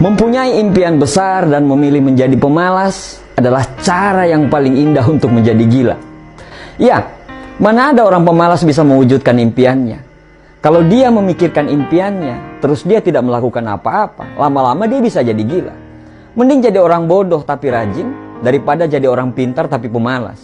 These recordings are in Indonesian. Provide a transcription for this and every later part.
Mempunyai impian besar dan memilih menjadi pemalas adalah cara yang paling indah untuk menjadi gila. Ya, mana ada orang pemalas bisa mewujudkan impiannya? Kalau dia memikirkan impiannya, terus dia tidak melakukan apa-apa, lama-lama dia bisa jadi gila. Mending jadi orang bodoh tapi rajin, daripada jadi orang pintar tapi pemalas.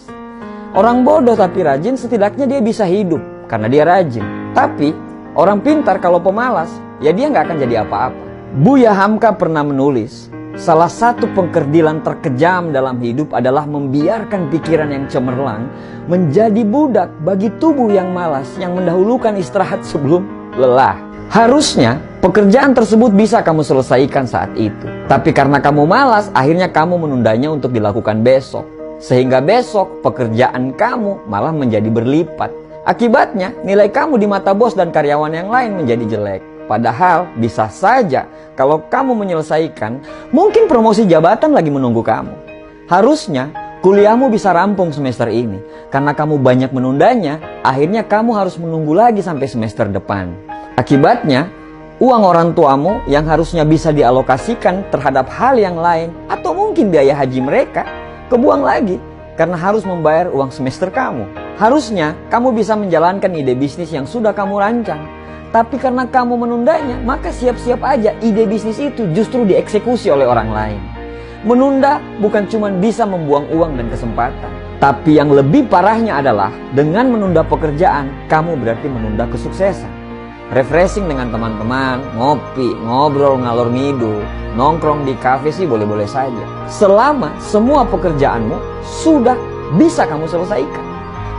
Orang bodoh tapi rajin, setidaknya dia bisa hidup karena dia rajin. Tapi orang pintar kalau pemalas, ya dia nggak akan jadi apa-apa. Buya Hamka pernah menulis, salah satu pengkerdilan terkejam dalam hidup adalah membiarkan pikiran yang cemerlang menjadi budak bagi tubuh yang malas yang mendahulukan istirahat sebelum lelah. Harusnya pekerjaan tersebut bisa kamu selesaikan saat itu. Tapi karena kamu malas, akhirnya kamu menundanya untuk dilakukan besok. Sehingga besok pekerjaan kamu malah menjadi berlipat. Akibatnya nilai kamu di mata bos dan karyawan yang lain menjadi jelek. Padahal bisa saja kalau kamu menyelesaikan, mungkin promosi jabatan lagi menunggu kamu. Harusnya kuliahmu bisa rampung semester ini. Karena kamu banyak menundanya, akhirnya kamu harus menunggu lagi sampai semester depan. Akibatnya, uang orang tuamu yang harusnya bisa dialokasikan terhadap hal yang lain atau mungkin biaya haji mereka, kebuang lagi karena harus membayar uang semester kamu. Harusnya kamu bisa menjalankan ide bisnis yang sudah kamu rancang. Tapi karena kamu menundanya, maka siap-siap aja ide bisnis itu justru dieksekusi oleh orang lain. Menunda bukan cuma bisa membuang uang dan kesempatan. Tapi yang lebih parahnya adalah dengan menunda pekerjaan, kamu berarti menunda kesuksesan. Refreshing dengan teman-teman, ngopi, ngobrol ngalor ngidul, nongkrong di kafe sih boleh-boleh saja. Selama semua pekerjaanmu sudah bisa kamu selesaikan.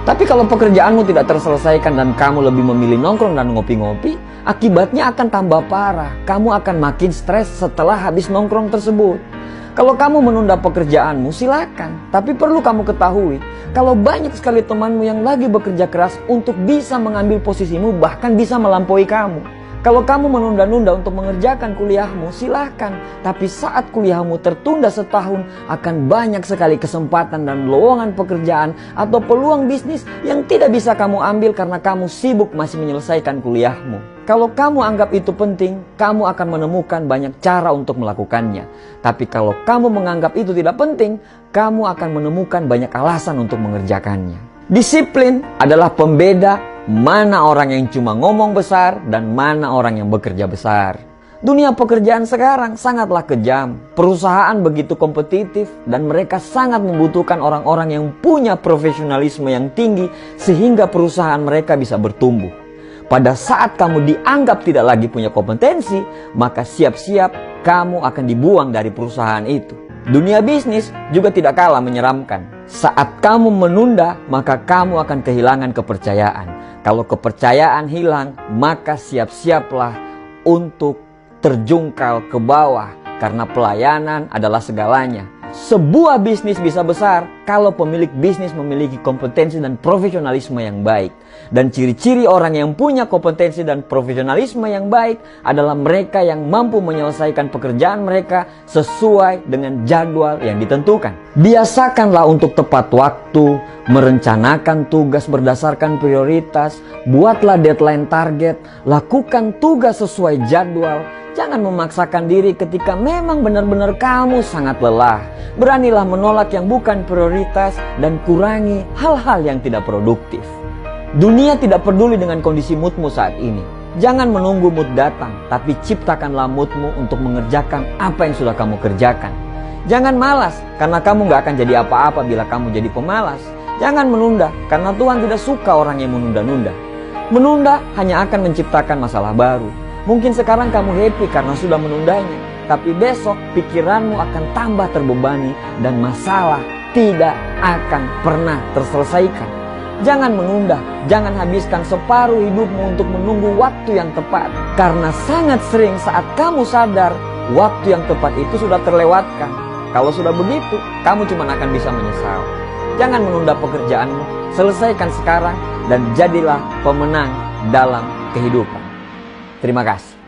Tapi kalau pekerjaanmu tidak terselesaikan dan kamu lebih memilih nongkrong dan ngopi-ngopi, akibatnya akan tambah parah. Kamu akan makin stres setelah habis nongkrong tersebut. Kalau kamu menunda pekerjaanmu, silakan. Tapi perlu kamu ketahui, kalau banyak sekali temanmu yang lagi bekerja keras untuk bisa mengambil posisimu, bahkan bisa melampaui kamu. Kalau kamu menunda-nunda untuk mengerjakan kuliahmu, silahkan. Tapi saat kuliahmu tertunda setahun, akan banyak sekali kesempatan dan lowongan pekerjaan atau peluang bisnis yang tidak bisa kamu ambil karena kamu sibuk masih menyelesaikan kuliahmu. Kalau kamu anggap itu penting, kamu akan menemukan banyak cara untuk melakukannya. Tapi kalau kamu menganggap itu tidak penting, kamu akan menemukan banyak alasan untuk mengerjakannya. Disiplin adalah pembeda mana orang yang cuma ngomong besar dan mana orang yang bekerja besar. Dunia pekerjaan sekarang sangatlah kejam. Perusahaan begitu kompetitif dan mereka sangat membutuhkan orang-orang yang punya profesionalisme yang tinggi sehingga perusahaan mereka bisa bertumbuh. Pada saat kamu dianggap tidak lagi punya kompetensi, maka siap-siap kamu akan dibuang dari perusahaan itu. Dunia bisnis juga tidak kalah menyeramkan. Saat kamu menunda, maka kamu akan kehilangan kepercayaan. Kalau kepercayaan hilang, maka siap-siaplah untuk terjungkal ke bawah karena pelayanan adalah segalanya. Sebuah bisnis bisa besar kalau pemilik bisnis memiliki kompetensi dan profesionalisme yang baik. Dan ciri-ciri orang yang punya kompetensi dan profesionalisme yang baik adalah mereka yang mampu menyelesaikan pekerjaan mereka sesuai dengan jadwal yang ditentukan. Biasakanlah untuk tepat waktu, merencanakan tugas berdasarkan prioritas, buatlah deadline target, lakukan tugas sesuai jadwal. Jangan memaksakan diri ketika memang benar-benar kamu sangat lelah. Beranilah menolak yang bukan prioritas dan kurangi hal-hal yang tidak produktif. Dunia tidak peduli dengan kondisi moodmu saat ini. Jangan menunggu mood datang, tapi ciptakanlah moodmu untuk mengerjakan apa yang sudah kamu kerjakan. Jangan malas, karena kamu gak akan jadi apa-apa bila kamu jadi pemalas. Jangan menunda, karena Tuhan tidak suka orang yang menunda-nunda. Menunda hanya akan menciptakan masalah baru. Mungkin sekarang kamu happy karena sudah menundanya, tapi besok pikiranmu akan tambah terbebani dan masalah tidak akan pernah terselesaikan. Jangan menunda, jangan habiskan separuh hidupmu untuk menunggu waktu yang tepat. Karena sangat sering saat kamu sadar, waktu yang tepat itu sudah terlewatkan. Kalau sudah begitu, kamu cuma akan bisa menyesal. Jangan menunda pekerjaanmu, selesaikan sekarang dan jadilah pemenang dalam kehidupan. Terima kasih.